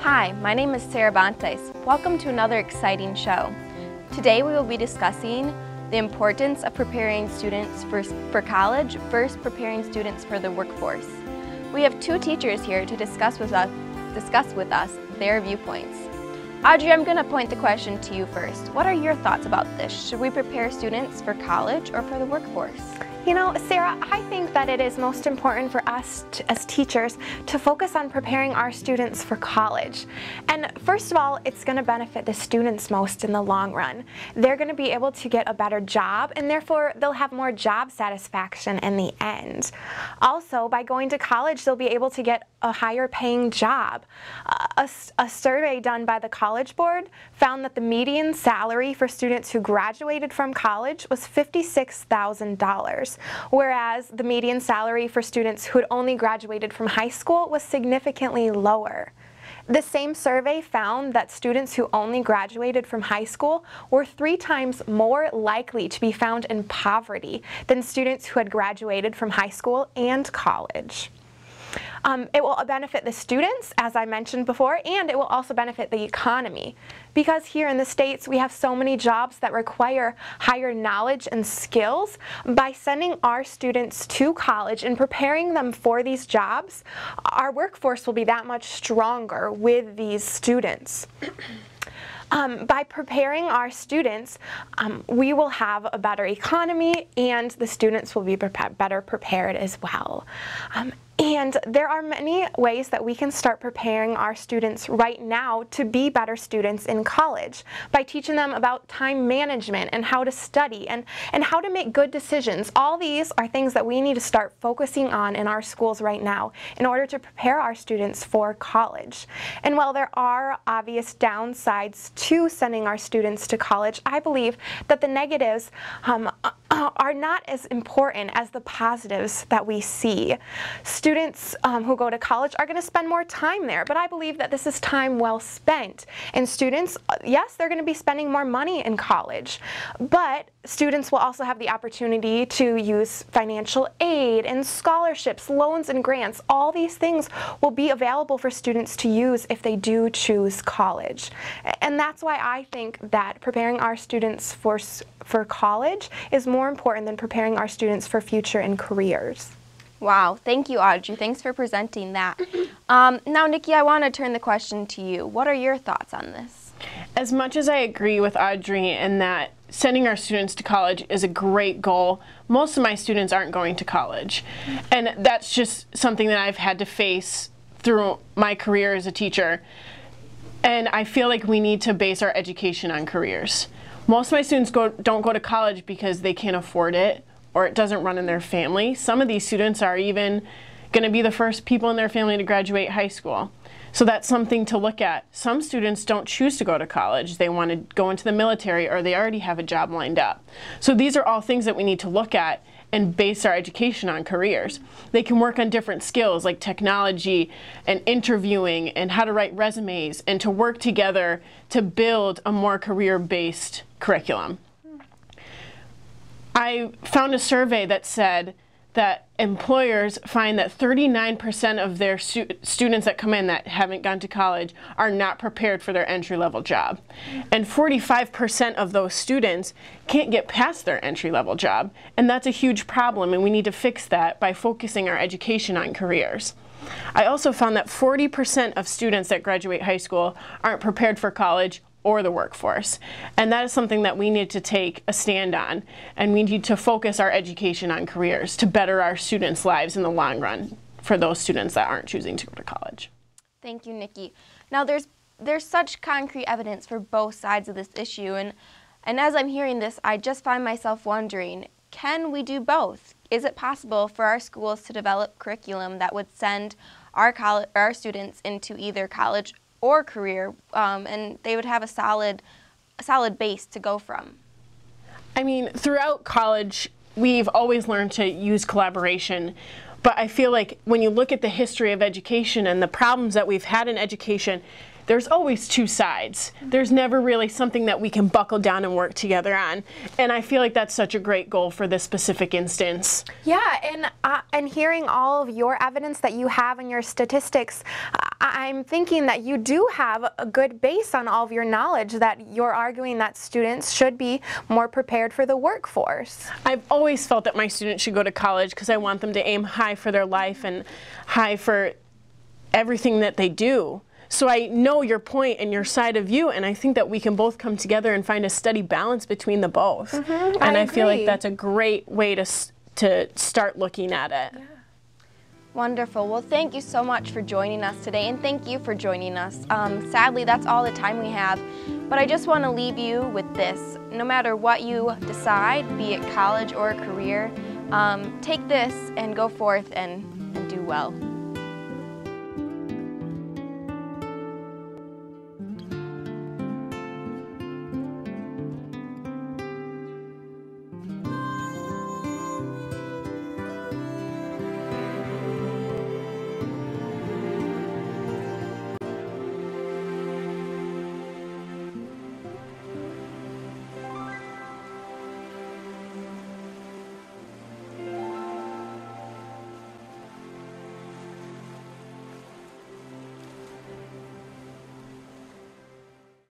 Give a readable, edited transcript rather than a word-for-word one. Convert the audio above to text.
Hi, my name is Sarah Bontes. Welcome to another exciting show. Today we will be discussing the importance of preparing students for college versus preparing students for the workforce. We have two teachers here to discuss with us their viewpoints. Audrey, I'm going to point the question to you first. What are your thoughts about this? Should we prepare students for college or for the workforce? You know, Sarah, I think that it is most important for us as teachers to focus on preparing our students for college. And first of all, it's going to benefit the students most in the long run. They're going to be able to get a better job, and therefore they'll have more job satisfaction in the end. Also, by going to college, they'll be able to get a higher paying job. A survey done by the College Board found that the median salary for students who graduated from college was $56,000. Whereas the median salary for students who had only graduated from high school was significantly lower. The same survey found that students who only graduated from high school were 3 times more likely to be found in poverty than students who had graduated from high school and college. It will benefit the students, as I mentioned before, and it will also benefit the economy. Because here in the States, we have so many jobs that require higher knowledge and skills. By sending our students to college and preparing them for these jobs, our workforce will be that much stronger with these students. By preparing our students, we will have a better economy, and the students will be better prepared as well. And there are many ways that we can start preparing our students right now to be better students in college by teaching them about time management and how to study and how to make good decisions. All these are things that we need to start focusing on in our schools right now in order to prepare our students for college. And while there are obvious downsides to sending our students to college, I believe that the negatives are not as important as the positives that we see. Students who go to college are going to spend more time there, but I believe that this is time well spent. And students, yes, they're going to be spending more money in college, but students will also have the opportunity to use financial aid and scholarships, loans and grants. All these things will be available for students to use if they do choose college. And that's why I think that preparing our students for college is more important than preparing our students for future and careers. Wow, thank you, Audrey. Thanks for presenting that. Now, Nikki, I want to turn the question to you. What are your thoughts on this? As much as I agree with Audrey in that sending our students to college is a great goal, most of my students aren't going to college. And that's just something that I've had to face through my career as a teacher. And I feel like we need to base our education on careers. Most of my students don't go to college because they can't afford it or it doesn't run in their family. Some of these students are even going to be the first people in their family to graduate high school. So that's something to look at. Some students don't choose to go to college. They want to go into the military or they already have a job lined up. So these are all things that we need to look at and base our education on careers. They can work on different skills like technology and interviewing and how to write resumes and to work together to build a more career-based curriculum. I found a survey that said that employers find that 39% of their students that come in that haven't gone to college are not prepared for their entry-level job. And 45% of those students can't get past their entry-level job. And that's a huge problem, and we need to fix that by focusing our education on careers. I also found that 40% of students that graduate high school aren't prepared for college or the workforce. And that is something that we need to take a stand on, and we need to focus our education on careers to better our students' lives in the long run for those students that aren't choosing to go to college. Thank you, Nikki. Now there's such concrete evidence for both sides of this issue, and as I'm hearing this, I just find myself wondering, can we do both? Is it possible for our schools to develop curriculum that would send our students into either college or career, and they would have a solid base to go from? I mean, throughout college, we've always learned to use collaboration, but I feel like when you look at the history of education and the problems that we've had in education, there's always two sides. There's never really something that we can buckle down and work together on. And I feel like that's such a great goal for this specific instance. Yeah, and hearing all of your evidence that you have in your statistics, I'm thinking that you do have a good base on all of your knowledge, that you're arguing that students should be more prepared for the workforce. I've always felt that my students should go to college because I want them to aim high for their life and high for everything that they do. So I know your point and your side of view, and I think that we can both come together and find a steady balance between the both. And I feel like that's a great way to start looking at it. Yeah. Wonderful. Well, thank you so much for joining us today, and thank you for joining us. Sadly, that's all the time we have, but I just want to leave you with this. No matter what you decide, be it college or a career, take this and go forth and do well.